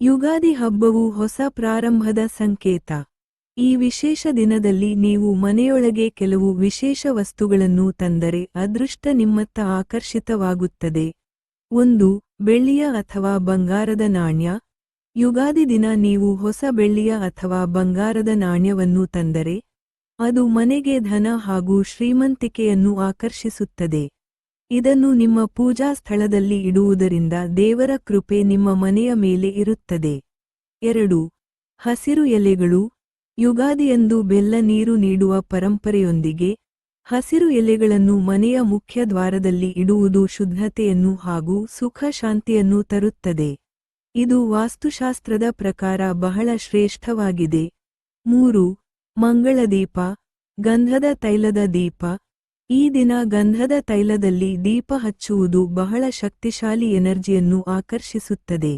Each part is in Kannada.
ಯುಗಾದಿ ಹಬ್ಬವು ಹೊಸ ಪ್ರಾರಂಭದ ಸಂಕೇತ. ಈ ವಿಶೇಷ ದಿನದಲ್ಲಿ ನೀವು ಮನೆಯೊಳಗೆ ಕೆಲವು ವಿಶೇಷ ವಸ್ತುಗಳನ್ನು ತಂದರೆ ಅದೃಷ್ಟ ನಿಮ್ಮತ್ತ ಆಕರ್ಷಿತವಾಗುತ್ತದೆ. 1. ಬೆಳ್ಳಿಯ ಅಥವಾ ಬಂಗಾರದ ನಾಣ್ಯ. ಯುಗಾದಿ ದಿನ ನೀವು ಹೊಸ ಬೆಳ್ಳಿಯ ಅಥವಾ ಬಂಗಾರದ ನಾಣ್ಯವನ್ನು ತಂದರೆ ಅದು ಮನೆಗೆ ಧನ ಹಾಗೂ ಶ್ರೀಮಂತಿಕೆಯನ್ನು ಆಕರ್ಷಿಸುತ್ತದೆ. ಇದನ್ನು ನಿಮ್ಮ ಪೂಜಾ ಸ್ಥಳದಲ್ಲಿ ಇಡುವುದರಿಂದ ದೇವರ ಕೃಪೆ ನಿಮ್ಮ ಮನೆಯ ಮೇಲೆ ಇರುತ್ತದೆ. 2. ಹಸಿರು ಎಲೆಗಳು. ಯುಗಾದಿಯಂದು ಬೆಲ್ಲ ನೀರು ನೀಡುವ ಪರಂಪರೆಯೊಂದಿಗೆ ಹಸಿರು ಎಲೆಗಳನ್ನು ಮನೆಯ ಮುಖ್ಯ ದ್ವಾರದಲ್ಲಿ ಇಡುವುದು ಶುದ್ಧತೆಯನ್ನು ಹಾಗೂ ಸುಖ ಶಾಂತಿಯನ್ನು ತರುತ್ತದೆ. ಇದು ವಾಸ್ತುಶಾಸ್ತ್ರದ ಪ್ರಕಾರ ಬಹಳ ಶ್ರೇಷ್ಠವಾಗಿದೆ. 3. ಮಂಗಳದೀಪ. ಗಂಧದ ತೈಲದ ದೀಪ. ಈ ದಿನ ಗಂಧದ ತೈಲದಲ್ಲಿ ದೀಪ ಹಚ್ಚುವುದು ಬಹಳ ಶಕ್ತಿಶಾಲಿ ಎನರ್ಜಿಯನ್ನು ಆಕರ್ಷಿಸುತ್ತದೆ.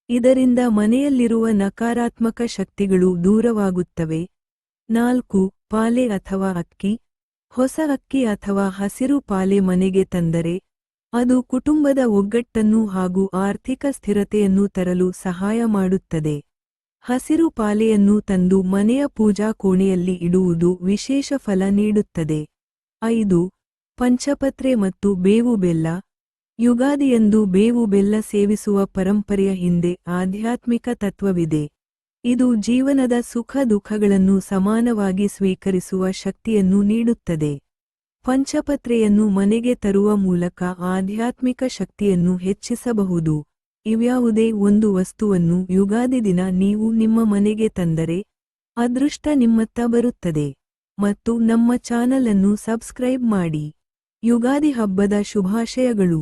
ಇದರಿಂದ ಮನೆಯಲ್ಲಿರುವ ನಕಾರಾತ್ಮಕ ಶಕ್ತಿಗಳು ದೂರವಾಗುತ್ತವೆ. 4. ಪಾಲೆ ಅಥವಾ ಅಕ್ಕಿ. ಹೊಸ ಅಕ್ಕಿ ಅಥವಾ ಹಸಿರು ಪಾಲೆ ಮನೆಗೆ ತಂದರೆ ಅದು ಕುಟುಂಬದ ಒಗ್ಗಟ್ಟನ್ನು ಹಾಗೂ ಆರ್ಥಿಕ ಸ್ಥಿರತೆಯನ್ನು ತರಲು ಸಹಾಯ ಮಾಡುತ್ತದೆ. ಹಸಿರು ಪಾಲೆಯನ್ನು ತಂದು ಮನೆಯ ಪೂಜಾ ಕೋಣೆಯಲ್ಲಿ ಇಡುವುದು ವಿಶೇಷ ಫಲ ನೀಡುತ್ತದೆ. 5. ಪಂಚಪತ್ರೆ ಮತ್ತು ಬೇವು ಬೆಲ್ಲ. ಯುಗಾದಿಯಂದು ಬೇವು ಬೆಲ್ಲ ಸೇವಿಸುವ ಪರಂಪರೆಯ ಹಿಂದೆ ಆಧ್ಯಾತ್ಮಿಕ ತತ್ವವಿದೆ. ಇದು ಜೀವನದ ಸುಖ ದುಃಖಗಳನ್ನು ಸಮಾನವಾಗಿ ಸ್ವೀಕರಿಸುವ ಶಕ್ತಿಯನ್ನು ನೀಡುತ್ತದೆ. ಪಂಚಪತ್ರೆಯನ್ನು ಮನೆಗೆ ತರುವ ಮೂಲಕ ಆಧ್ಯಾತ್ಮಿಕ ಶಕ್ತಿಯನ್ನು ಹೆಚ್ಚಿಸಬಹುದು. ಇವ್ಯಾವುದೇ ಒಂದು ವಸ್ತುವನ್ನು ಯುಗಾದಿ ದಿನ ನೀವು ನಿಮ್ಮ ಮನೆಗೆ ತಂದರೆ ಅದೃಷ್ಟ ನಿಮ್ಮತ್ತ ಬರುತ್ತದೆ. ಮತ್ತು ನಮ್ಮ ಚಾನಲ್ ಅನ್ನು ಸಬ್ಸ್ಕ್ರೈಬ್ ಮಾಡಿ. ಯುಗಾದಿ ಹಬ್ಬದ ಶುಭಾಶಯಗಳು.